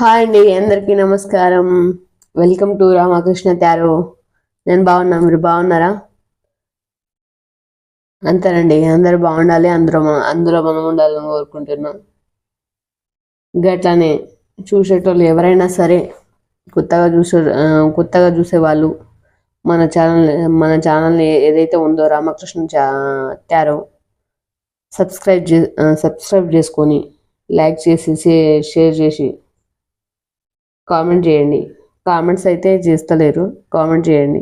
Hi అండి, అందరికీ నమస్కారం. Welcome to Ramakrishna tarot. నేను బాగున్నా, మీరు బాగున్నారా? అంతేనండి, అందరు బాగుండాలి, అందులో మనం ఉండాలని కోరుకుంటున్నాం. గట్లానే చూసేటోళ్ళు ఎవరైనా సరే కొత్తగా చూసే వాళ్ళు మన ఛానల్ని ఏదైతే ఉందో రామకృష్ణ త్యారో సబ్స్క్రైబ్ చేసుకొని లైక్ చేసి షేర్ చేసి కామెంట్ చేయండి. కామెంట్స్ అయితే చేస్తలేరు, కామెంట్ చేయండి.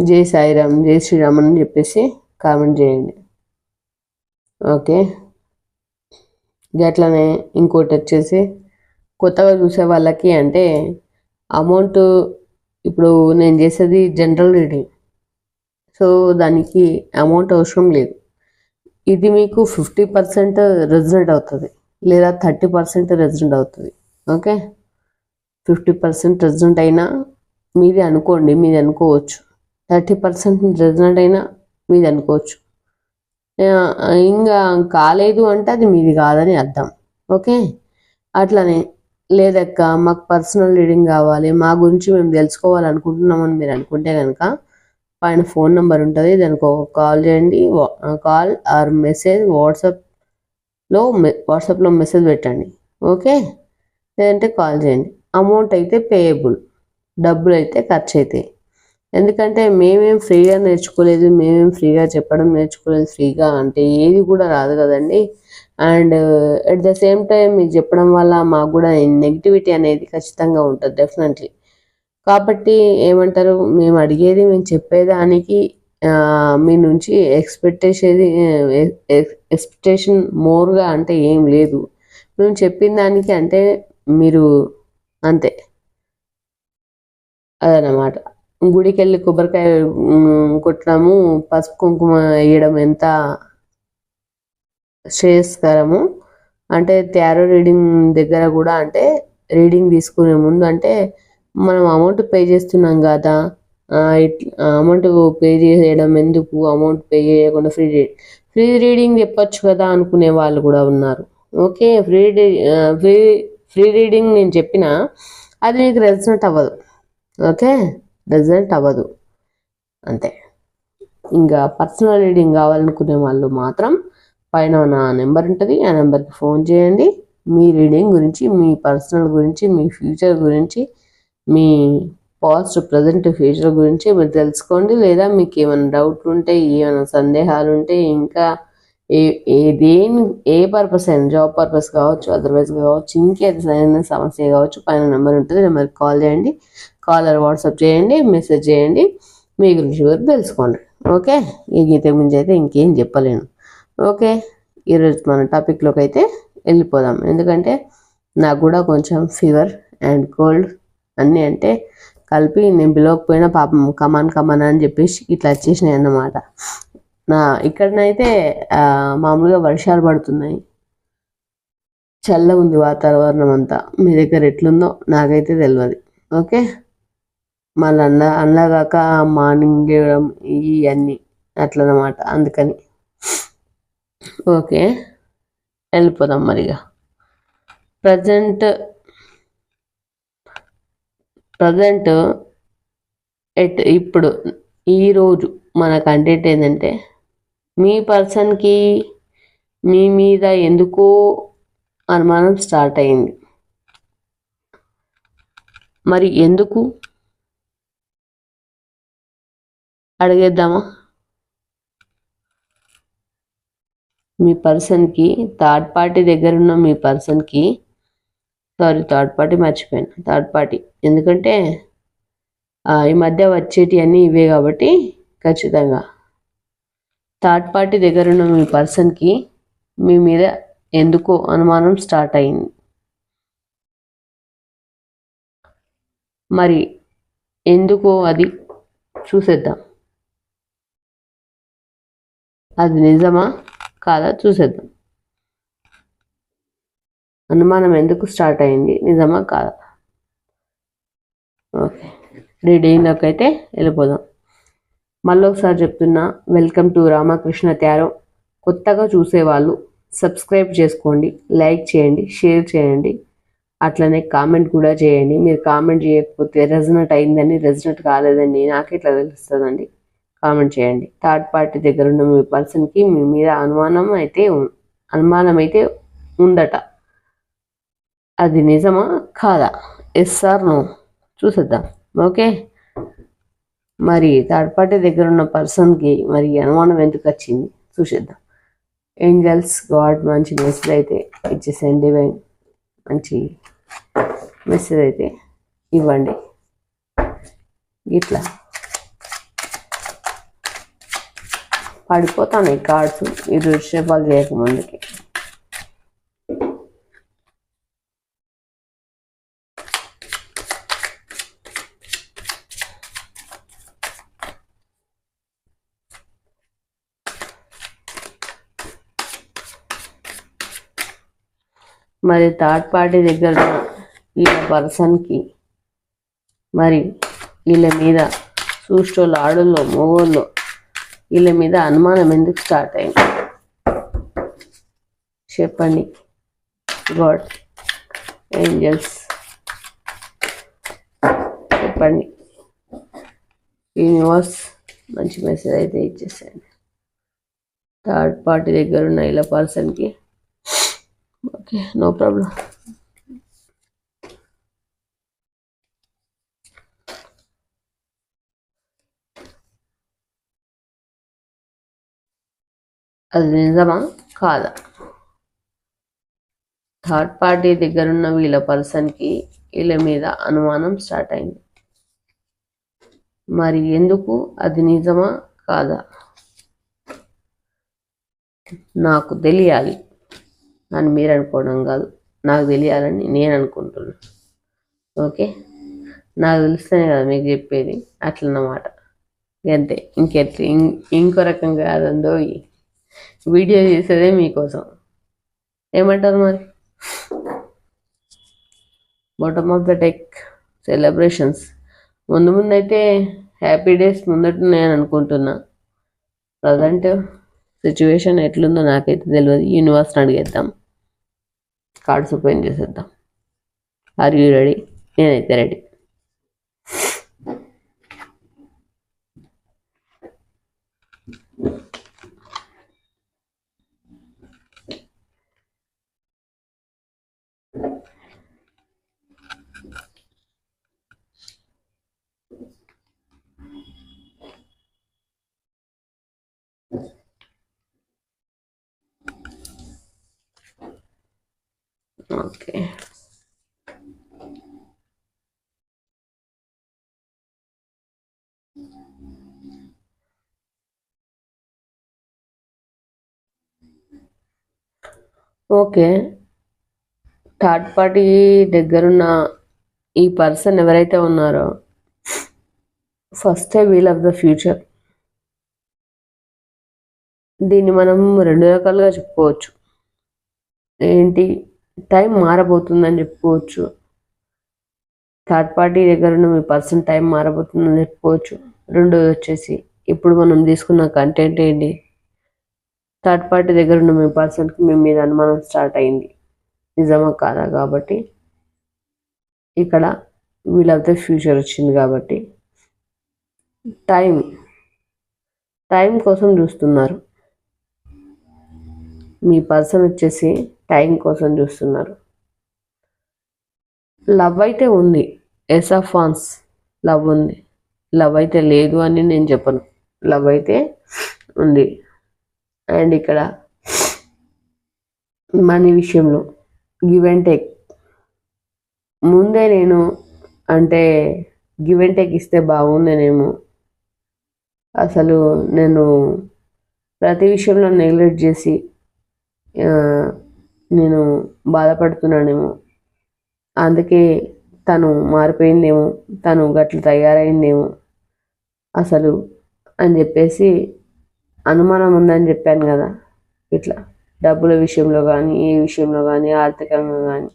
జై సాయిరామ్, జై శ్రీరామ్ అని చెప్పేసి కామెంట్ చేయండి. ఓకే, గట్లనే ఇంకోటి వచ్చేసి కొత్తగా చూసే వాళ్ళకి అంటే అమౌంట్, ఇప్పుడు నేను చేసేది జనరల్ రీడింగ్, సో దానికి అమౌంట్ అవసరం లేదు. ఇది మీకు 50% రెజనెంట్ అవుతుంది, లేదా 30% రెజనెంట్ అవుతుంది. ఓకే, 50% రెజనెంట్ అయినా మీది అనుకోవచ్చు. 30% రెజనెంట్ అయినా మీది అనుకోవచ్చు. ఇంకా కాలేదు అంటే అది మీది కాదని అర్థం. ఓకే, అట్లనే లేదక్క మాకు పర్సనల్ రీడింగ్ కావాలి, మా గురించి మేము తెలుసుకోవాలనుకుంటున్నామని మీరు అనుకుంటే కనుక పైన ఫోన్ నెంబర్ ఉంటుంది, దానికి ఒక కాల్ చేయండి. కాల్ ఆర్ మెసేజ్ వాట్సాప్లో మెసేజ్ పెట్టండి. ఓకే, లేదంటే కాల్ చేయండి. అమౌంట్ అయితే పేయబుల్, డబ్బులు అయితే ఖర్చు అవుతాయి. ఎందుకంటే మేమేం ఫ్రీగా నేర్చుకోలేదు, మేమేం ఫ్రీగా చెప్పడం నేర్చుకోలేదు. ఫ్రీగా అంటే ఏది కూడా రాదు కదండి. And at the same time మీకు చెప్పడం వల్ల మాకు కూడా నెగిటివిటీ అనేది ఖచ్చితంగా ఉంటుంది, డెఫినెట్లీ. కాబట్టి ఏమంటారు, మేము చెప్పేదానికి మీ నుంచి ఎక్స్పెక్టేషన్ మోర్గా అంటే ఏం లేదు. మేము చెప్పిన దానికి అంటే మీరు అంతే, అదనమాట. గుడికి వెళ్ళి కొబ్బరికాయ కొట్టడము, పసుపు కుంకుమ వేయడం ఎంత శ్రేయస్కరము అంటే త్యారో రీడింగ్ దగ్గర కూడా అంటే రీడింగ్ తీసుకునే ముందు అంటే మనం అమౌంట్ పే చేస్తున్నాం కదా, అమౌంట్ పే చేయడం ఎందుకు, అమౌంట్ పే చేయకుండా ఫ్రీ రీడింగ్ చెప్పొచ్చు కదా అనుకునే వాళ్ళు కూడా ఉన్నారు. ఓకే, ఫ్రీ రీడింగ్ నేను చెప్పిన అది మీకు రెజనెంట్ అవ్వదు. ఓకే, రెజనెంట్ అవ్వదు అంతే. ఇంకా పర్సనల్ రీడింగ్ కావాలనుకునే వాళ్ళు మాత్రం పైన నా నెంబర్ ఉంటుంది, ఆ నెంబర్కి ఫోన్ చేయండి. మీ రీడింగ్ గురించి, మీ పర్సనల్ గురించి, మీ ఫ్యూచర్ గురించి, మీ పాస్ట్ ప్రజెంట్ ఫ్యూచర్ గురించి మీరు తెలుసుకోండి. లేదా మీకు ఏమైనా డౌట్లు ఉంటే, ఏమైనా సందేహాలు ఉంటే, ఇంకా ఏ పర్పస్ అయినా, జాబ్ పర్పస్ కావచ్చు, అదర్వైజ్ కావచ్చు, ఇంకేదైనా సమస్య కావచ్చు, పైన నెంబర్ ఉంటుంది, నెంబర్కి కాల్ చేయండి. కాలర్ వాట్సాప్ చేయండి, మెసేజ్ చేయండి, మీ గురించి మీరు తెలుసుకోండి. ఓకే, ఈ గీత గురించి అయితే ఇంకేం చెప్పలేను. ఓకే, ఈరోజు మన టాపిక్లోకి అయితే వెళ్ళిపోదాం. ఎందుకంటే నాకు కూడా కొంచెం ఫీవర్ అండ్ కోల్డ్ అన్నీ అంటే కలిపి నేను పిలవకపోయినా పాపం కమాన్ అని చెప్పేసి ఇట్లా వచ్చేసినాయి అన్నమాట. ఇక్కడనైతే మామూలుగా వర్షాలు పడుతున్నాయి, చల్లగా ఉంది వాతావరణం అంతా. మీ దగ్గర ఎట్లుందో నాకైతే తెలియదు. ఓకే, మళ్ళీ అన్నగాక మార్నింగ్ లేవడం ఇవన్నీ అట్లనమాట, అందుకని. ఓకే, వెళ్ళిపోదాం మరిగా. ప్రజెంట్ ఇప్పుడు ఈరోజు మన కంటెంట్ ఏంటంటే, మీ పర్సన్కి మీ మీద ఎందుకో అనుమానం స్టార్ట్ అయింది. మరి ఎందుకు అడిగేద్దామా? మీ పర్సన్కి థర్డ్ పార్టీ దగ్గర ఉన్న మీ పర్సన్కి థర్డ్ పార్టీ ఎందుకంటే ఈ మధ్య వచ్చేటి అన్నీ ఇవే కాబట్టి ఖచ్చితంగా థర్డ్ పార్టీ దగ్గర ఉన్న మీ పర్సన్కి మీ మీద ఎందుకో అనుమానం స్టార్ట్ అయింది. మరి ఎందుకో అది చూసేద్దాం. అది నిజమా కాదా చూసేద్దాం. అనుమానం ఎందుకు స్టార్ట్ అయింది, నిజమా కాదా? ఓకే, రీడింగ్లోకి అయితే వెళ్ళిపోదాం. మళ్ళీ ఒకసారి చెప్తున్నా, వెల్కమ్ టు రామకృష్ణ త్యారో. కొత్తగా చూసేవాళ్ళు సబ్స్క్రైబ్ చేసుకోండి, లైక్ చేయండి, షేర్ చేయండి. అట్లనే కామెంట్ కూడా చేయండి. మీరు కామెంట్ చేయకపోతే రెజనెట్ అయిందని, రెజనెట్ కాలేదని నాకు ఎట్లా తెలుస్తుందండి? కామెంట్ చేయండి. థర్డ్ పార్టీ దగ్గర ఉన్న మీ పర్సన్కి మీ మీద అనుమానం అయితే ఉందట. అది నిజమా కాదా? ఎస్ ఆర్ నో చూసేద్దాం. ఓకే, మరి థర్డ్ పార్టీ దగ్గర ఉన్న పర్సన్కి మరి అనుమానం ఎందుకు వచ్చింది చూసేద్దాం. ఏంజల్స్, గాడ్ మంచి మెసేజ్ అయితే ఇచ్చేసేయండి. డివైన్ మంచి మెసేజ్ అయితే ఇవ్వండి. ఇట్లా పడిపోతాను కార్డ్స్ ఈ రుషపాలు చేయకముందుకి. మరి థర్డ్ పార్టీ దగ్గర వీళ్ళ పర్సన్కి మరి వీళ్ళ మీద చూస్టోళ్ళు, ఆడోళ్ళు, మొగోళ్ళు వీళ్ళ మీద అనుమానం ఎందుకు స్టార్ట్ అయింది చెప్పండి. గాడ్, ఏంజల్స్ చెప్పండి. యూనివర్స్ మంచి మెసేజ్ అయితే ఇచ్చేసేయండి. థర్డ్ పార్టీ దగ్గర ఉన్న వీళ్ళ పర్సన్కి ఓకే, నో ప్రాబ్లం. అది నిజమా కాదా? థర్డ్ పార్టీ దగ్గర ఉన్న వీళ్ళ పర్సన్కి వీళ్ళ మీద అనుమానం స్టార్ట్ అయింది. మరి ఎందుకు? అది నిజమా కాదా? నాకు తెలియాలి అని మీరు అనుకోవడం కాదు, నాకు తెలియాలని నేను అనుకుంటున్నాను. ఓకే, నాకు తెలిస్తేనే కదా మీకు చెప్పేది. అట్లన్నమాట, అంతే. ఇంకో రకంగా కాదందో వీడియో చేసేదే మీకోసం. ఏమంటారు మరి? Bottom of the deck celebrations. ముందైతే హ్యాపీ డేస్ ముందటున్నాయని అనుకుంటున్నా. ప్రజెంట్ సిచ్యువేషన్ ఎట్లుందో నాకైతే తెలియదు. యూనివర్స్ని అడిగేద్దాం, కార్డ్స్ ఓపెన్ చేసేద్దాం. Are you ready? నేనైతే ready. Okay, okay. Third party దగ్గరున్న ఈ పర్సన్ ఎవరైతే ఉన్నారో first wheel of the future. దీన్ని మనం రెండు రకాలుగా చెప్పుకోవచ్చు. ఏంటి? టైం మారబోతుందని చెప్పుకోవచ్చు. థర్డ్ పార్టీ దగ్గర ఉన్న మీ పర్సన్ టైం మారబోతుందని చెప్పుకోవచ్చు. రెండోది వచ్చేసి ఇప్పుడు మనం తీసుకున్న కంటెంట్ ఏంటి? థర్డ్ పార్టీ దగ్గర ఉన్న మీ పర్సన్కి మీ మీద అనుమానం స్టార్ట్ అయింది, నిజమా కాదా? కాబట్టి ఇక్కడ వీల్ ఆఫ్ ద ఫ్యూచర్ వచ్చింది. కాబట్టి టైం కోసం చూస్తున్నారు. మీ పర్సన్ వచ్చేసి టైం కోసం చూస్తున్నారు. లవ్ అయితే ఉంది, ఎస్ ఆఫ్ వాన్స్ లవ్ ఉంది. లవ్ అయితే లేదు అని నేను చెప్పను, లవ్ అయితే ఉంది. అండ్ ఇక్కడ మనీ విషయంలో గివ్ అండ్ టేక్. ముందే నేను అంటే గివ్ అండ్ టేక్ ఇస్తే బాగుండేనేమో, అసలు నేను ప్రతి విషయంలో నెగ్లెక్ట్ చేసి నేను బాధపడుతున్నానేమో, అందుకే తను మారిపోయిందేమో, తను గట్ల తయారైందేమో అసలు అని చెప్పేసి అనుమానం ఉందని చెప్పాను కదా. ఇట్లా డబ్బుల విషయంలో కానీ, ఏ విషయంలో కానీ, ఆర్థికంగా కానీ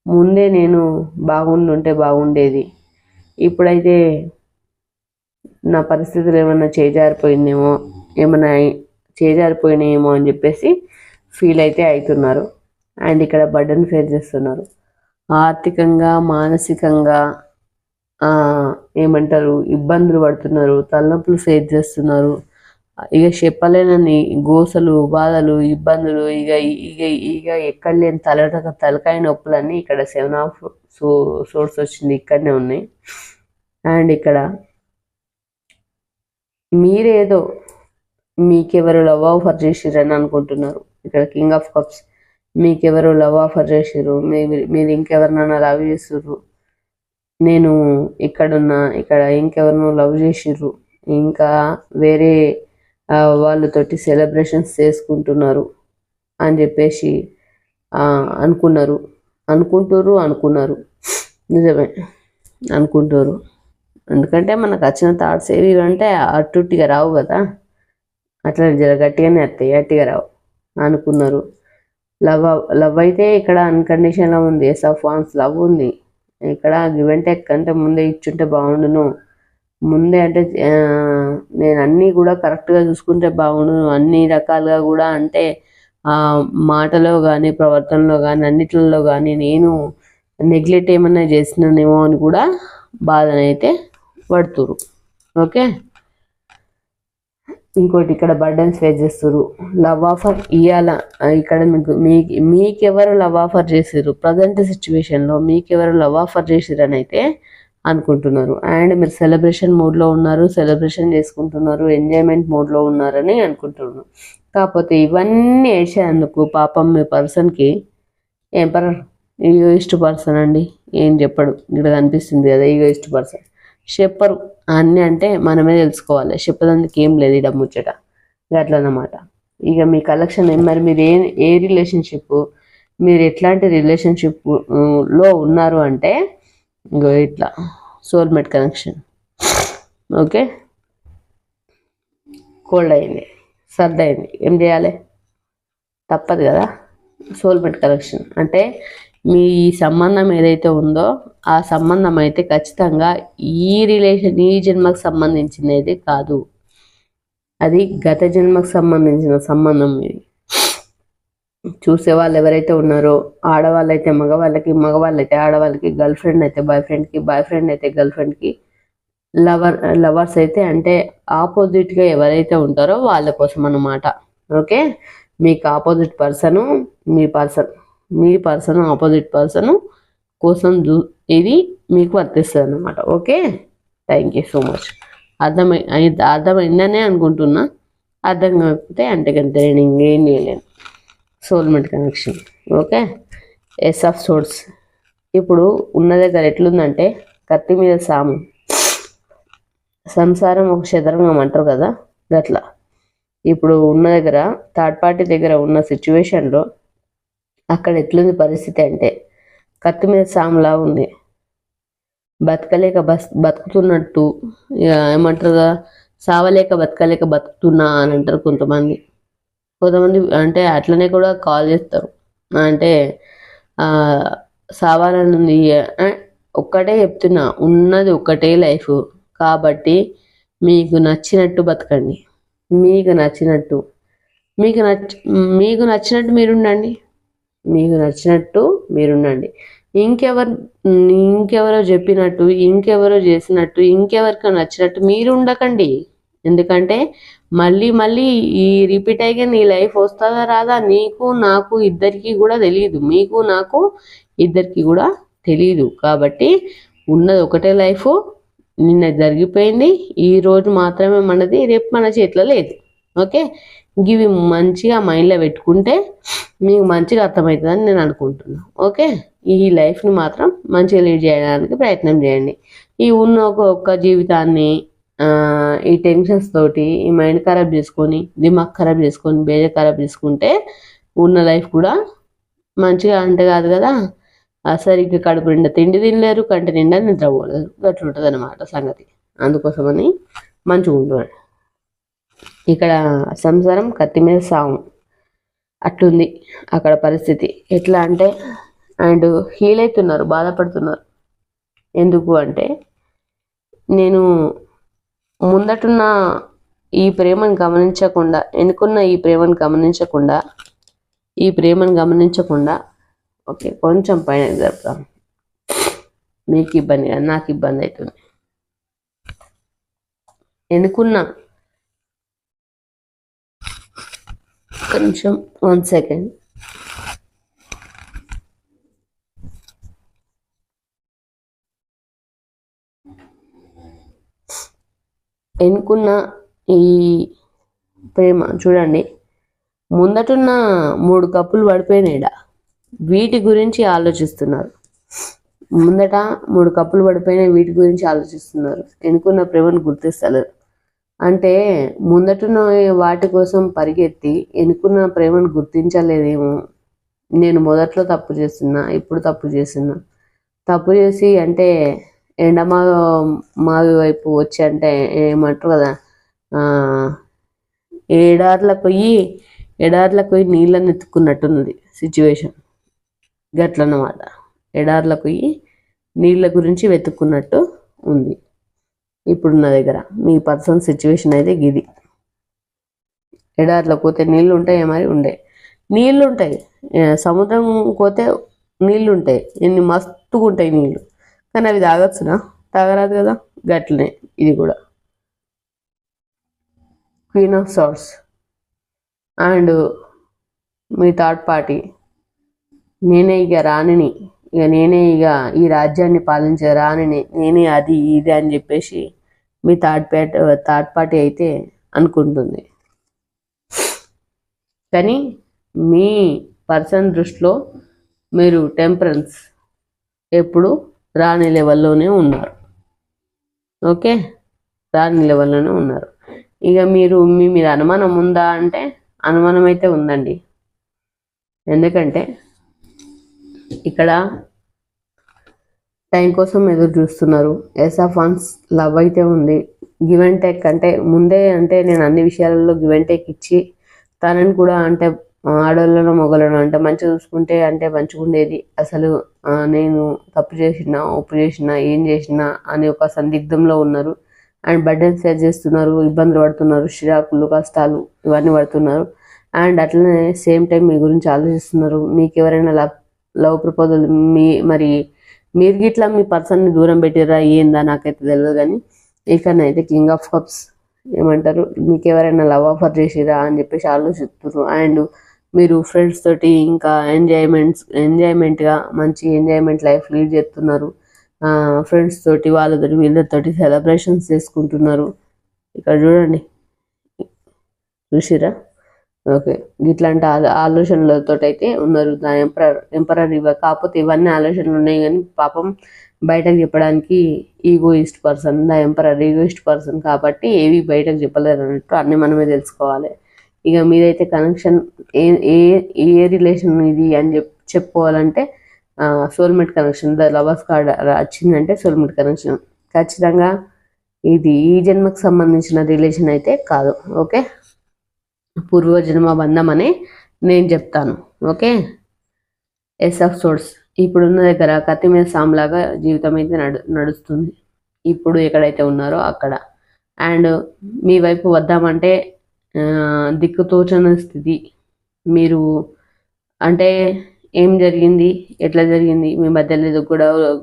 ముందే నేను బాగుండుంటే బాగుండేది. ఇప్పుడైతే నా పరిస్థితులు ఏమన్నా చేజారిపోయినాయేమో అని చెప్పేసి ఫీల్ అయితే అవుతున్నారు. అండ్ ఇక్కడ బర్డన్ ఫేస్ చేస్తున్నారు. ఆర్థికంగా మానసికంగా ఏమంటారు ఇబ్బందులు పడుతున్నారు, తలనొప్పులు ఫేస్ చేస్తున్నారు. ఇక చెప్పలేనని గోసలు బాధలు ఇబ్బందులు ఇక ఇక ఇక ఎక్కడ లేని తలకాయ నొప్పులన్నీ ఇక్కడ 7 ఆఫ్ సోర్స్ వచ్చింది ఇక్కడనే ఉన్నాయి. అండ్ ఇక్కడ మీరేదో మీకెవరు లవ్ ఆఫర్ చేసిరని అనుకుంటున్నారు. ఇక్కడ కింగ్ ఆఫ్ కప్స్, మీకెవరు లవ్ ఆఫర్ చేసిర్రు, మీరు ఇంకెవరినైనా లవ్ చేస్తుర్రు, నేను ఇక్కడ ఇంకెవరినో లవ్ చేసిర్రు, ఇంకా వేరే వాళ్ళతోటి సెలబ్రేషన్స్ చేసుకుంటున్నారు అని చెప్పేసి అనుకుంటున్నారు. నిజమే అనుకుంటారు. ఎందుకంటే మనకు వచ్చిన థాట్స్ ఏవి అంటే అట్టుట్టిగా రావు కదా, అట్లా జర గట్టిగానే వస్తాయి, గట్టిగా రావు. అనుకున్నారు. లవ్ అయితే ఇక్కడ అన్కండిషన్లో ఉంది. ఎస్ ఆఫ్ వాన్స్ లవ్ ఉంది. ఇక్కడ గివ్ అండ్ టేక్ అంటే ముందే ఇచ్చుంటే బాగుండును, ముందే అంటే నేను అన్నీ కూడా కరెక్ట్గా చూసుకుంటే బాగుండును, అన్ని రకాలుగా కూడా అంటే మాటలో కానీ ప్రవర్తనలో కానీ అన్నిట్లలో కానీ నేను నెగ్లెక్ట్ ఏమన్నా చేసినానేమో అని కూడా బాధనైతే పడుతురు. ఓకే, ఇంకోటి ఇక్కడ బర్డన్స్ ఫేస్ చేస్తారు. లవ్ ఆఫర్ ఇవ్వాల, ఇక్కడ మీకెవరు లవ్ ఆఫర్ చేసారు, ప్రజెంట్ సిచ్యువేషన్లో మీకెవరు లవ్ ఆఫర్ చేసారు అని అయితే అనుకుంటున్నారు. అండ్ మీరు సెలబ్రేషన్ మోడ్లో ఉన్నారు, సెలబ్రేషన్ చేసుకుంటున్నారు, ఎంజాయ్మెంట్ మోడ్లో ఉన్నారని అనుకుంటున్నారు. కాకపోతే ఇవన్నీ వేసేందుకు పాపం మీ పర్సన్కి ఈగోయిస్ట్ పర్సన్ అండి, ఏం చెప్పడు. ఇక్కడ కనిపిస్తుంది కదా ఈగోయిస్ట్ పర్సన్, చెప్పరు అన్నీ అంటే మనమే తెలుసుకోవాలి. చెప్పదందుకు ఏం లేదు ఇడ ముచ్చట, అట్లా అన్నమాట. ఇక మీ కలెక్షన్ మరి మీరు ఏ రిలేషన్షిప్, మీరు ఎట్లాంటి రిలేషన్షిప్లో ఉన్నారు అంటే ఇంకో ఇట్లా సోల్మేట్ కనెక్షన్. ఓకే, కోల్డ్ అయింది, సర్ది అయింది, ఏం చేయాలి, తప్పదు కదా. సోల్మేట్ కనెక్షన్ అంటే మీ సంబంధం ఏదైతే ఉందో ఆ సంబంధం అయితే ఖచ్చితంగా ఈ జన్మకు సంబంధించినది కాదు, అది గత జన్మకు సంబంధించిన సంబంధం. ఇది చూసే వాళ్ళు ఎవరైతే ఉన్నారో ఆడవాళ్ళైతే మగవాళ్ళకి, మగవాళ్ళైతే ఆడవాళ్ళకి, గర్ల్ ఫ్రెండ్ అయితే బాయ్ ఫ్రెండ్కి, బాయ్ ఫ్రెండ్ అయితే గర్ల్ ఫ్రెండ్కి, లవర్స్ అయితే అంటే ఆపోజిట్గా ఎవరైతే ఉంటారో వాళ్ళ కోసం అన్నమాట. ఓకే, మీకు ఆపోజిట్ పర్సను మీ పర్సన్ ఆపోజిట్ పర్సన్ కోసం ఇది మీకు వర్తిస్తుంది అన్నమాట. Okay, thank you so much. అర్థమైందనే అనుకుంటున్నా. అర్థం కాకపోతే అంటే కంటే నేను ఇంకేం చేయలేను. Soulmate connection. Okay, yes of course. ఇప్పుడు ఉన్న దగ్గర ఎట్లుందంటే కత్తి మీద సాము, సంసారం ఒక చదరంగం అంటారు కదా, గట్లా. ఇప్పుడు ఉన్న దగ్గర థర్డ్ పార్టీ దగ్గర ఉన్న సిచ్యువేషన్లో అక్కడ ఎట్లుంది పరిస్థితి అంటే కత్తి మీద సాములా ఉంది. బతకలేక బతుకుతున్నట్టు, ఇక ఏమంటారు, సావలేక బతుకుతున్నా అని అంటారు కొంతమంది అంటే అట్లనే కూడా కాల్ చేస్తారు. అంటే సావాలని ఒక్కటే చెప్తున్నా, ఉన్నది ఒక్కటే లైఫ్ కాబట్టి మీకు నచ్చినట్టు బతకండి, మీకు నచ్చినట్టు మీరుండండి, మీకు నచ్చినట్టు మీరుండండి. ఇంకెవరో చెప్పినట్టు, ఇంకెవరో చేసినట్టు, ఇంకెవరికో నచ్చినట్టు మీరు ఉండకండి. ఎందుకంటే మళ్ళీ ఈ రిపీట్ అయ్యి నీ లైఫ్ వస్తుందా రాదా నీకు నాకు ఇద్దరికి కూడా తెలియదు, మీకు నాకు ఇద్దరికి కూడా తెలియదు. కాబట్టి ఉన్నది ఒకటే లైఫ్, నిన్న జరిగిపోయింది, ఈ రోజు మాత్రమే మనది, రేపు మన చేతిలో లేదు. ఓకే, ఇవి మంచిగా మైండ్లో పెట్టుకుంటే మీకు మంచిగా అర్థమవుతుందని నేను అనుకుంటున్నాను. ఓకే, ఈ లైఫ్ని మాత్రం మంచిగా లీడ్ చేయడానికి ప్రయత్నం చేయండి. ఈ ఉన్న ఒక్క జీవితాన్ని ఈ టెన్షన్స్ తోటి ఈ మైండ్ ఖరాబ్ చేసుకొని, దిమాగ్ ఖరాబ్ చేసుకొని, బేజ ఖరాబ్ చేసుకుంటే ఉన్న లైఫ్ కూడా మంచిగా అంటే కాదు కదా. సరిగ్గా కడుపు నిండా తిండి తినలేరు, కంటి నిండా నిద్రపోలేరు, అట్లా ఉంటుంది అన్నమాట సంగతి. అందుకోసమని మంచిగా ఉంటుంది. ఇక్కడ సంసారం కత్తి మీద సాము అట్లుంది అక్కడ పరిస్థితి. ఎట్లా అంటే అండ్ హీల్ అవుతున్నారు, బాధపడుతున్నారు. ఎందుకు అంటే నేను ముందటున్న ఈ ప్రేమను గమనించకుండా, ఎన్నుకున్న ఈ ప్రేమను గమనించకుండా ఓకే కొంచెం పైన జరుపుతాం. మీకు ఇబ్బంది కాదు, నాకు ఇబ్బంది అవుతుంది. ఎన్నుకున్నా, ఒక నిమిషం, 1 సెకండ్. ఎన్నుకున్న ఈ ప్రేమ చూడండి, ముందటున్న 3 కప్పులు పడిపోయినాయిడా, వీటి గురించి ఆలోచిస్తున్నారు. ముందట 3 కప్పులు పడిపోయినాయి, వీటి గురించి ఆలోచిస్తున్నారు. ఎన్నుకున్న ప్రేమను గుర్తిస్తలేరు. అంటే ముందటున్న వాటి కోసం పరిగెత్తి ఎన్నుకున్న ప్రేమను గుర్తించలేదేమో. నేను మొదట్లో తప్పు చేస్తున్నా, ఇప్పుడు తప్పు చేస్తున్నా. తప్పు చేసి అంటే మావి వైపు వచ్చి అంటే ఏమంటారు కదా, ఎడార్లకు పోయి నీళ్ళని ఎత్తుకున్నట్టున్నది సిచ్యువేషన్. గట్లన్నమాట, ఎడార్లకు పోయి నీళ్ళ గురించి వెతుక్కున్నట్టు ఉంది ఇప్పుడున్న దగ్గర. మీ పర్సన్ సిచ్యువేషన్ అయితే గిది. ఎడార్లకు పోతే నీళ్ళు ఉంటాయి, మరి ఉండే నీళ్ళు ఉంటాయి. సముద్రం పోతే నీళ్ళు ఉంటాయి, ఎన్ని మస్తుగా ఉంటాయి నీళ్ళు, కానీ అవి తాగొచ్చునా? తాగరాదు కదా. గట్లనే ఇది కూడా. క్వీన్ ఆఫ్ సార్ట్స్ అండ్ మీ థర్డ్ పార్టీ, నేనే ఇక రాణిని, నేనే ఇక ఈ రాజ్యాన్ని పాలించే రాణిని, నేనే అది ఇది అని చెప్పేసి మీ థర్డ్ పార్టీ అయితే అనుకుంటుంది. కానీ మీ పర్సన్ దృష్టిలో మీరు టెంపరెన్స్, ఎప్పుడు రాణి లెవెల్లోనే ఉన్నారు. ఓకే, రాణి లెవెల్లోనే ఉన్నారు. ఇక మీ మీద అనుమానం ఉందా అంటే అనుమానం అయితే ఉందండి. ఎందుకంటే ఇక్కడ టైం కోసం ఎదురు చూస్తున్నారు. ఎస్ ఆఫ్ వన్స్ లవ్ అయితే ఉంది. గివ్ అండ్ టేక్ అంటే ముందే అంటే నేను అన్ని విషయాలలో గివ్ అండ్ టేక్ ఇచ్చి తనని కూడా అంటే ఆడవాళ్ళను మొగలను అంటే మంచిగా చూసుకుంటే అంటే మంచిగా ఉండేది. అసలు నేను తప్పు చేసినా, ఒప్పు చేసినా, ఏం చేసినా అని ఒక సందిగ్ధంలో ఉన్నారు. అండ్ బర్డెన్ షేర్ చేస్తున్నారు, ఇబ్బందులు పడుతున్నారు, చిరాకులు, కష్టాలు ఇవన్నీ పడుతున్నారు. అండ్ అట్లనే సేమ్ టైం మీ గురించి ఆలోచిస్తున్నారు. మీకు ఎవరైనా లవ్ ప్రపోజల్ మరి మీరు గిట్లా మీ పర్సన్ని దూరం పెట్టిరా ఏందా నాకైతే తెలియదు. కానీ ఇకనైతే కింగ్ ఆఫ్ కప్స్ ఏమంటారు, మీకు ఎవరైనా లవ్ ఆఫర్ చేసిరా అని చెప్పేసి ఆలోచిస్తున్నారు. అండ్ మీరు ఫ్రెండ్స్ తోటి ఇంకా ఎంజాయ్మెంట్గా మంచి ఎంజాయ్మెంట్ లైఫ్ లీడ్ చేస్తున్నారు. ఫ్రెండ్స్ తోటి వాళ్ళతోటి వీళ్ళతోటి సెలబ్రేషన్స్ చేసుకుంటున్నారు. ఇక్కడ చూడండి, చూసిరా? ఓకే, ఇట్లాంటి ఆలోచనలతో అయితే ఉన్నారు ద ఎంపరర్ కాకపోతే ఇవన్నీ ఆలోచనలు ఉన్నాయి కానీ పాపం బయటకు చెప్పడానికి egoist person, the emperor egoist person కాబట్టి ఏవి బయటకు చెప్పలేరు అన్నట్టు అన్నీ మనమే తెలుసుకోవాలి. ఇక మీదైతే కనెక్షన్ ఏ రిలేషన్ ఇది అని చెప్పుకోవాలంటే soulmate connection. The lovers card వచ్చిందంటే సోల్మేట్ కనెక్షన్. ఖచ్చితంగా ఇది ఈ జన్మకు సంబంధించిన రిలేషన్ అయితే కాదు. ఓకే, పూర్వజన్మ బంధం అని నేను చెప్తాను. ఓకే, ఎస్ ఆఫ్ సోర్స్ ఇప్పుడున్న దగ్గర కత్తి మీద సాంలాగా జీవితం అయితే నడుస్తుంది ఇప్పుడు ఎక్కడైతే ఉన్నారో అక్కడ. అండ్ మీ వైపు వద్దామంటే దిక్కుతోచని స్థితి. మీరు అంటే ఏం జరిగింది, ఎట్లా జరిగింది, మీ మధ్యలో ఏదో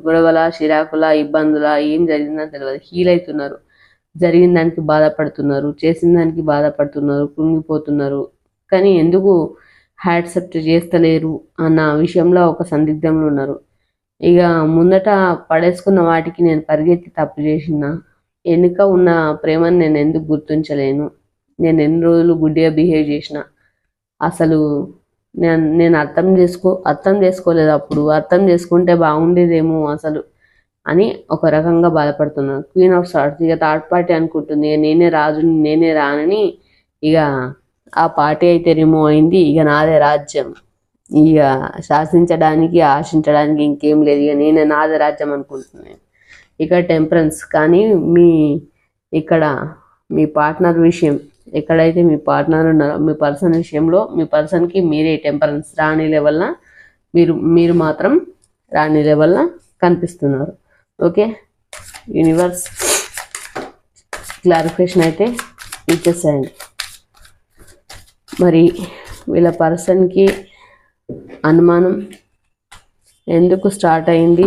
గొడవల, చిరాకుల, ఇబ్బందుల, ఏం జరిగిందని తెలియదు. హీల్ అవుతున్నారు, జరిగిన దానికి బాధపడుతున్నారు, చేసిన దానికి బాధపడుతున్నారు, కుంగిపోతున్నారు. కానీ ఎందుకు యాక్సెప్ట్ చేస్తలేరు అన్న విషయంలో ఒక సందిగ్ధంలో ఉన్నారు. ఇక ముందట పడేసుకున్న వాటికి నేను పరిగెత్తి తప్పు చేసిన, వెనుక ఉన్న ప్రేమను నేను ఎందుకు గుర్తించలేను, నేను ఎన్ని రోజులు గుడ్డిగా బిహేవ్ చేసిన, అసలు నేను అర్థం చేసుకోలేదు. అప్పుడు అర్థం చేసుకుంటే బాగుండేదేమో అసలు అని ఒక రకంగా బాధపడుతున్నాను. క్వీన్ ఆఫ్ సార్ట్స్ ఇక థర్డ్ పార్టీ అనుకుంటుంది నేనే రాజుని, నేనే రానని. ఇక ఆ పార్టీ అయితే రిమూవ్ అయింది. ఇక నాదే రాజ్యం, ఇక శాసించడానికి, ఆశించడానికి ఇంకేం లేదు. ఇక నేనే నాదే రాజ్యం అనుకుంటున్నాను. ఇక టెంపరెన్స్. కానీ ఇక్కడ మీ పార్ట్నర్ విషయం, ఎక్కడైతే మీ పార్ట్నర్ ఉన్నారో మీ పర్సన్ విషయంలో మీ పర్సన్కి మీరే టెంపరెన్స్ రాణి లెవెల్న మీరు మాత్రం రాణి లెవెల్న కనిపిస్తున్నారు. ఓకే, యూనివర్స్ క్లారిఫికేషన్ అయితే ఇచ్చేసేయండి. మరి వీళ్ళ పర్సన్కి అనుమానం ఎందుకు స్టార్ట్ అయింది,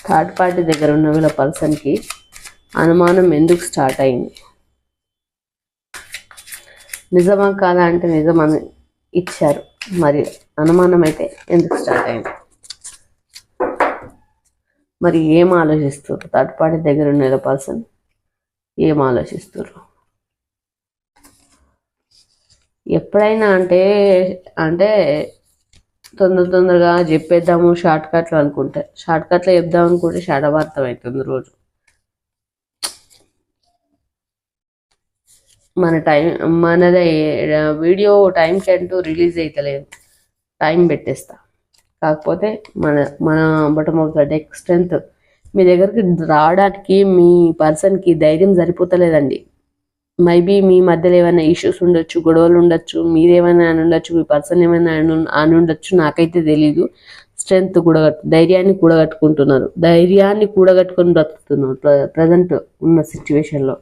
థర్డ్ పార్టీ దగ్గర ఉన్న వీళ్ళ పర్సన్కి అనుమానం ఎందుకు స్టార్ట్ అయింది? నిజమా కాదా అంటే నిజమని ఇచ్చారు, మరి అనుమానం అయితే ఎందుకు స్టార్ట్ అయింది? మరి ఏం ఆలోచిస్తారు? థర్డ్ పార్టీ దగ్గర ఉన్న పర్సన్ ఏం ఆలోచిస్తారు? ఎప్పుడైనా అంటే అంటే తొందరగా చెప్పేద్దాము షార్ట్ కట్లు అనుకుంటే, షార్ట్ కట్లో చెప్దాం అనుకుంటే షడవార్థం అవుతుంది రోజు. మనది వీడియో టైంకి అంటూ రిలీజ్ అవుతలేదు, టైం పెట్టేస్తా. కాకపోతే మన bottom of the deck strength మీ దగ్గరికి రావడానికి మీ పర్సన్కి ధైర్యం సరిపోతలేదండి. మేబీ మీ మధ్యలో ఏమైనా ఇష్యూస్ ఉండొచ్చు, గొడవలు ఉండొచ్చు, మీరేమైనా అని ఉండొచ్చు, మీ పర్సన్ ఏమైనా అని ఉండొచ్చు, నాకైతే తెలీదు. స్ట్రెంగ్త్ ధైర్యాన్ని కూడగట్టుకుంటున్నారు, ధైర్యాన్ని కూడగట్టుకొని బ్రతుకుతున్నారు ప్రజెంట్ ఉన్న సిచ్యువేషన్లో.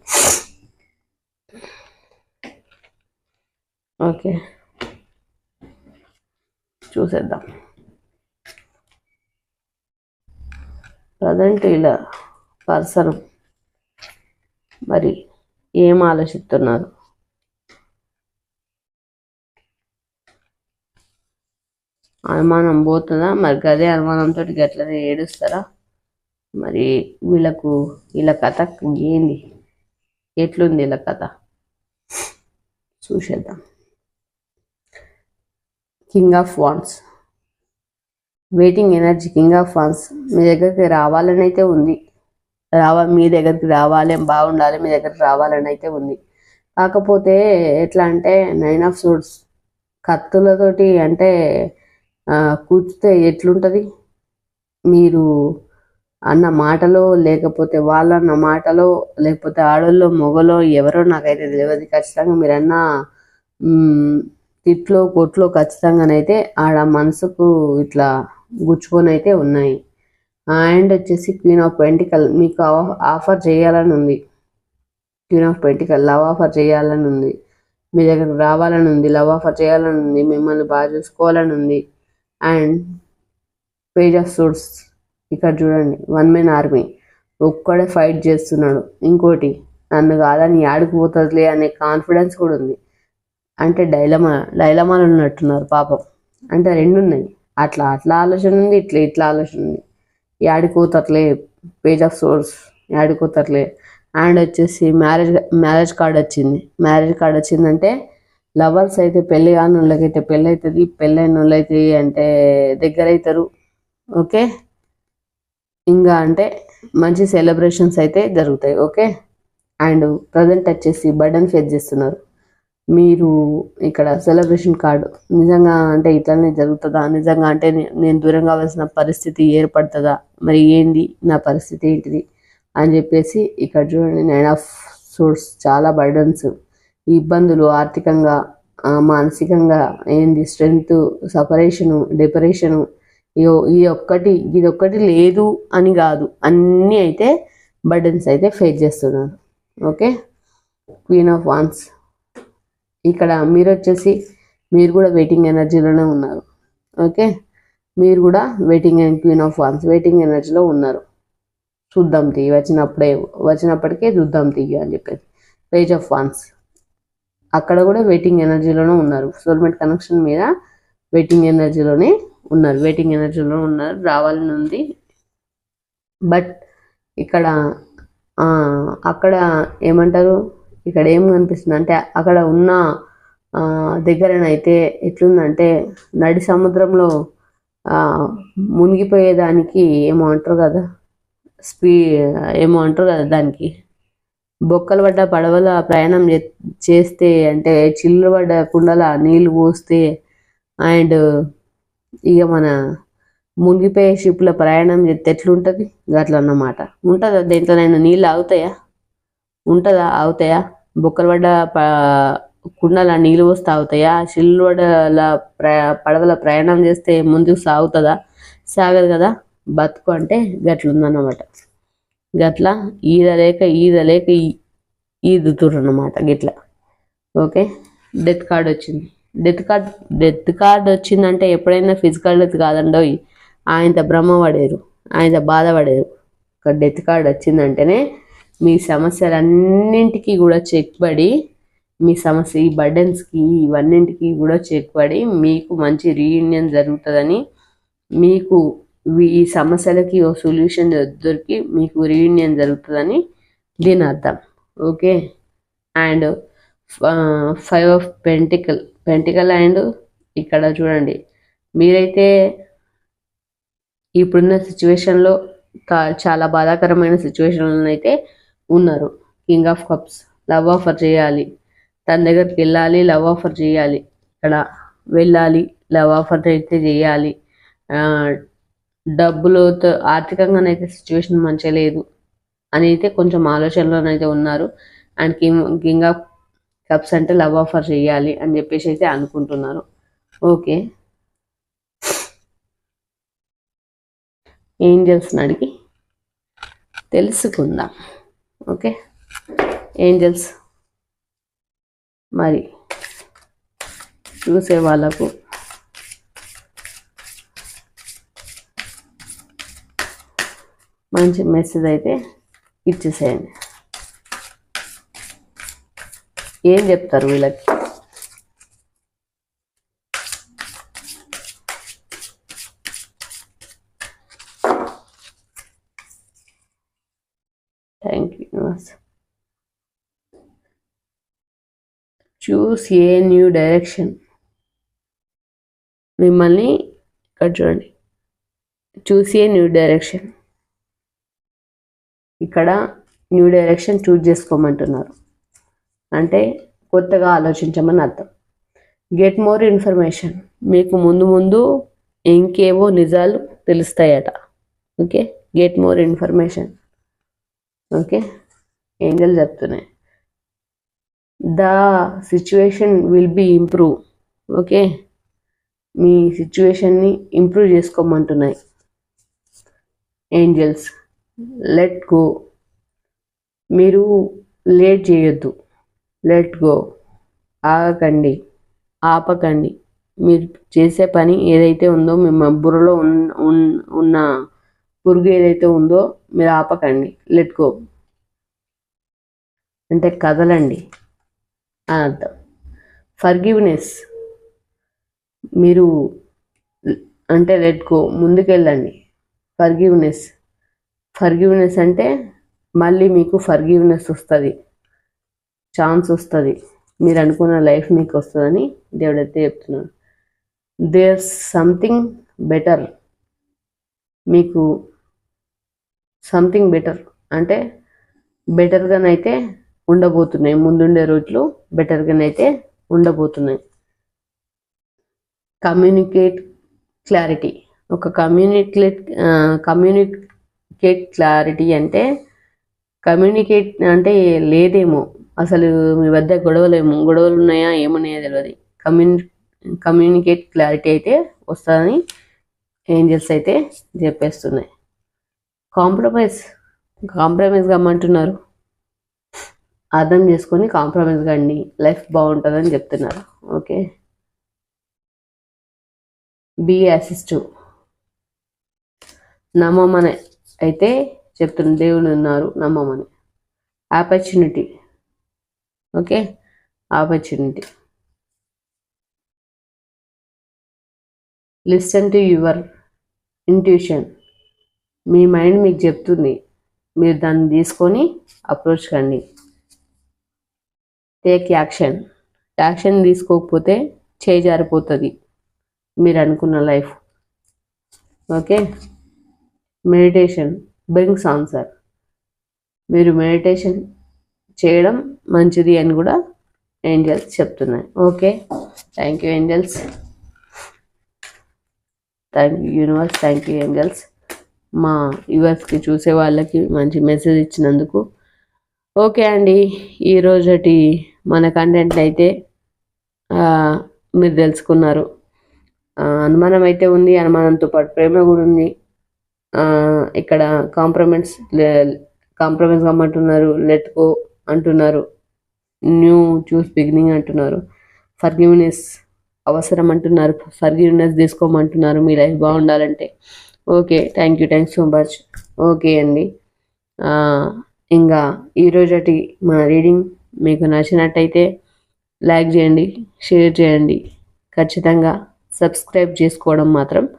ఓకే, చూసేద్దాం. ప్రజెంట్ ఇలా పర్సన్ మరి ఏం ఆలోచిస్తున్నారు? అనుమానం పోతుందా? మరి గదే అనుమానంతో గట్లనే ఏడుస్తారా? మరి వీళ్ళ కథ ఏంది, ఎట్లుంది వీళ్ళ కథ చూసేద్దాం. King of wands, waiting energy. King of wands మీ దగ్గరికి రావాలని అయితే ఉంది, మీ దగ్గరికి రావాలి, బాగుండాలి, మీ దగ్గరికి రావాలని అయితే ఉంది. కాకపోతే ఎట్లా అంటే 9 ఆఫ్ సోర్డ్స్ కత్తులతోటి అంటే కూర్చుతే ఎట్లుంటుంది? మీరు అన్న మాటలో, లేకపోతే వాళ్ళన్న మాటలో, లేకపోతే ఆడోళ్ళో మొగలో ఎవరో నాకైతే తెలియదు. ఖచ్చితంగా మీరన్న తిట్లో కొట్లో ఖచ్చితంగానైతే ఆడ మనసుకు ఇట్లా గుచ్చుకొని అయితే ఉన్నాయి. అండ్ వచ్చేసి క్వీన్ ఆఫ్ పెంటికల్ మీకు ఆఫర్ చేయాలని ఉంది. Queen of pentacle love offer చేయాలని ఉంది, మీ దగ్గరకు రావాలని ఉంది, లవ్ ఆఫర్ చేయాలని ఉంది, మిమ్మల్ని బాగా చూసుకోవాలని ఉంది. అండ్ పేజ్ ఆఫ్ సోర్డ్స్ ఇక్కడ చూడండి, 1 man ఆర్మీ, ఒక్కడే ఫైట్ చేస్తున్నాడు. ఇంకోటి నన్ను కాదని యాడికి పోతుందిలే అనే కాన్ఫిడెన్స్ కూడా ఉంది. అంటే డైలమాలు ఉన్నట్టున్నారు పాపం. అంటే రెండు ఉన్నాయి, అట్లా ఆలోచన ఉంది, ఇట్లా ఆలోచన ఉంది. యాడిపోతట్లే పేజ్ ఆఫ్ సోర్స్, యాడిపోతట్లే. అండ్ వచ్చేసి మ్యారేజ్ కార్డ్ వచ్చింది. మ్యారేజ్ కార్డ్ వచ్చిందంటే లవర్స్ అయితే పెళ్ళి కాని వాళ్ళకైతే పెళ్ళి అవుతుంది, పెళ్ళైన వాళ్ళైతే అంటే దగ్గర అవుతారు. ఓకే, ఇంకా అంటే మంచి సెలబ్రేషన్స్ అయితే జరుగుతాయి. ఓకే, అండ్ ప్రజెంట్ వచ్చేసి బర్డన్ ఫేస్ చేస్తున్నారు మీరు. ఇక్కడ సెలబ్రేషన్ కార్డు నిజంగా అంటే ఇట్లనే జరుగుతుందా, నిజంగా అంటే నేను దూరం కావాల్సిన పరిస్థితి ఏర్పడుతుందా, మరి ఏంది నా పరిస్థితి ఏంటిది అని చెప్పేసి ఇక్కడ చూడండి. 9 ఆఫ్ సోర్డ్స్ చాలా బర్డన్స్, ఇబ్బందులు, ఆర్థికంగా, మానసికంగా, ఏంది స్ట్రెంగ్త్, సపరేషను, డిప్రెషను, ఇది ఒక్కటి లేదు అని కాదు, అన్నీ అయితే బర్డన్స్ అయితే ఫేస్ చేస్తున్నారు. ఓకే, క్వీన్ ఆఫ్ వాన్స్ ఇక్కడ మీరు వచ్చేసి మీరు కూడా వెయిటింగ్ ఎనర్జీలోనే ఉన్నారు. ఓకే, మీరు కూడా క్వీన్ ఆఫ్ వాన్స్ వెయిటింగ్ ఎనర్జీలో ఉన్నారు. చూద్దాం తీయి వచ్చినప్పటికే చూద్దాం తీయి అని చెప్పేసి. పేజ్ ఆఫ్ వాన్స్ అక్కడ కూడా వెయిటింగ్ ఎనర్జీలోనే ఉన్నారు. సోల్మేట్ కనెక్షన్ మీద వెయిటింగ్ ఎనర్జీలో ఉన్నారు, రావాలని ఉంది. బట్ ఇక్కడ అక్కడ ఏమంటారు, ఇక్కడ ఏం కనిపిస్తుంది అంటే అక్కడ ఉన్న దగ్గరనైతే ఎట్లుందంటే నడి సముద్రంలో మునిగిపోయేదానికి ఏమో అంటారు కదా, దానికి బొక్కలు పడ్డ పడవల ప్రయాణం చేస్తే అంటే చిల్లు పడ్డ కుండల నీళ్ళు పోస్తే అండ్ ఇక మన మునిగిపోయే షిప్లో ప్రయాణం చేస్తే ఎట్లుంటుంది అట్లా అన్నమాట. ఉంటుందా దేంట్లోనైనా నీళ్ళు ఆగుతాయా? బొక్కలు పడ్డ కుండల నీళ్ళు పోస్తే ఆగుతాయా? చిల్లు పడ్డ పడవల ప్రయాణం చేస్తే ముందుకు సాగదు కదా. బతుకు అంటే గట్లుందన్నమాట. గట్లా ఈదలేక ఈదుతుర్రు అన్నమాట గిట్లా. ఓకే, డెత్ కార్డ్ వచ్చింది. డెత్ కార్డ్ వచ్చిందంటే ఎప్పుడైనా ఫిజికల్ డెత్ కాదండోయ్, ఆయనతో బ్రహ్మ పడేరు. ఆయన బాధపడేరు. ఒక డెత్ కార్డ్ వచ్చిందంటేనే మీ సమస్యలన్నింటికి కూడా చెక్ పడి, మీ సమస్య ఈ బర్డెన్స్కి ఇవన్నింటికి కూడా చెక్ పడి మీకు మంచి రీయూనియన్ జరుగుతుందని, మీకు ఈ సమస్యలకి ఓ సొల్యూషన్ దొరికి మీకు రీయూనియన్ జరుగుతుందని దీని అర్థం. Okay. And 5 of pentacle and ఇక్కడ చూడండి, మీరైతే ఇప్పుడున్న సిచ్యువేషన్లో చాలా బాధాకరమైన సిచ్యువేషన్లో అయితే ఉన్నారు. King of cups, love offer చేయాలి, తన దగ్గరికి వెళ్ళాలి, లవ్ ఆఫర్ చేయాలి, ఇక్కడ వెళ్ళాలి, లవ్ ఆఫర్ అయితే చేయాలి. డబ్బులతో ఆర్థికంగానైతే సిచ్యువేషన్ మంచిగా లేదు అని అయితే కొంచెం ఆలోచనలోనైతే ఉన్నారు. అండ్ కింగ్ ఆఫ్ కప్స్ అంటే లవ్ ఆఫర్ చేయాలి అని చెప్పేసి అయితే అనుకుంటున్నారు. ఓకే. ఏంజల్స్ని అడిగి తెలుసుకుందాం. ఓకే ఏంజల్స్, మరి చూసే వాళ్ళకు మంచి మెసేజ్ అయితే ఇచ్చేసేయండి. ఏం చెప్తారు వీళ్ళకి? Thank you universe. Choose a new direction. మిమ్మల్ని ఇక్కడ చూడండి, చూస్ ఏ న్యూ డైరెక్షన్. ఇక్కడ న్యూ డైరెక్షన్ చూస్ చేసుకోమంటున్నారు, అంటే కొత్తగా ఆలోచించమని అర్థం. Get more information. మీకు ముందు ముందు ఇంకేవో నిజాలు తెలుస్తాయట. Okay. Get more information. Okay. Angel చెప్తున్నాయి, the situation will be improve. Okay. మీ సిచ్యువేషన్ని ఇంప్రూవ్ చేసుకోమంటున్నాయి ఏంజల్స్. Let go. మీరు లేట్ చేయొద్దు. Let go. ఆగకండి, ఆపకండి. మీరు చేసే పని ఏదైతే ఉందో, మీ బుర్రలో ఉన్న పురుగు ఏదైతే ఉందో మీరు ఆపకండి. లెట్ గో అంటే కదలండి అని అర్థం. ఫర్గివ్నెస్. మీరు అంటే లెట్ గో, ముందుకెళ్ళండి. ఫర్గివ్నెస్ అంటే మళ్ళీ మీకు ఫర్గివ్నెస్ వస్తుంది, ఛాన్స్ వస్తుంది, మీరు అనుకున్న లైఫ్ మీకు వస్తుందని దేవుడైతే చెప్తున్నాడు. There something better. మీకు సంథింగ్ బెటర్ అంటే బెటర్గానైతే ఉండబోతున్నాయి. ముందుండే రోజులు బెటర్గానైతే ఉండబోతున్నాయి. Communicate clarity. ఒక కమ్యూనికేట్ క్లారిటీ అంటే కమ్యూనికేట్ అంటే లేదేమో, అసలు మీ వద్ద గొడవలు ఉన్నాయా ఏమున్నాయో తెలియదు. కమ్యూనికేట్ క్లారిటీ అయితే వస్తుందని ఏంజల్స్ అయితే చెప్పేస్తున్నాయి. కాంప్రమైజ్ కమ్మంటున్నారు. అర్థం చేసుకొని కాంప్రమైజ్ కండి, లైఫ్ బాగుంటుందని చెప్తున్నారు. ఓకే. Be assistive. నమ్మమని అయితే చెప్తున్నారు, దేవుడు ఉన్నారు నమ్మమని. Opportunity. Okay. Opportunity. Listen to your intuition. మీ మైండ్ మీకు చెప్తుంది, మీరు దాన్ని తీసుకొని అప్రోచ్ కండి. టేక్ యాక్షన్ తీసుకోకపోతే చేయి జారిపోతుంది మీరు అనుకున్న life. Okay. Meditation brings answer. మీరు మెడిటేషన్ చేయడం మంచిది అని కూడా ఏంజల్స్ చెప్తున్నాయి. Okay. Thank you angels, thank you universe, thank you angels. మా వ్యూవర్స్కి చూసే వాళ్ళకి మంచి మెసేజ్ ఇచ్చినందుకు. ఓకే అండి, ఈరోజటి మన కంటెంట్ అయితే మీరు తెలుసుకున్నారు. అనుమానం అయితే ఉంది, అనుమానంతో పాటు ప్రేమ కూడా ఉంది. ఇక్కడ కాంప్రమైజ్ కమ్మంటున్నారు, లెట్ గో అంటున్నారు, న్యూ చూస్ బిగినింగ్ అంటున్నారు, ఫర్గివ్నెస్ అవసరం అంటున్నారు, ఫర్గివ్నెస్ తీసుకోమంటున్నారు మీ లైఫ్ బాగుండాలంటే. Okay, thanks so much. Okay అండి. ఆ, ఇంకా ఈరోజటి మన రీడింగ్ మీకు నచ్చినట్టయితే లైక్ చేయండి, షేర్ చేయండి, ఖచ్చితంగా సబ్స్క్రైబ్ చేసుకోవడం మాత్రం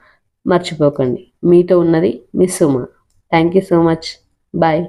మర్చిపోకండి. మీతో ఉన్నది Miss Suma. Thank you so much. Bye.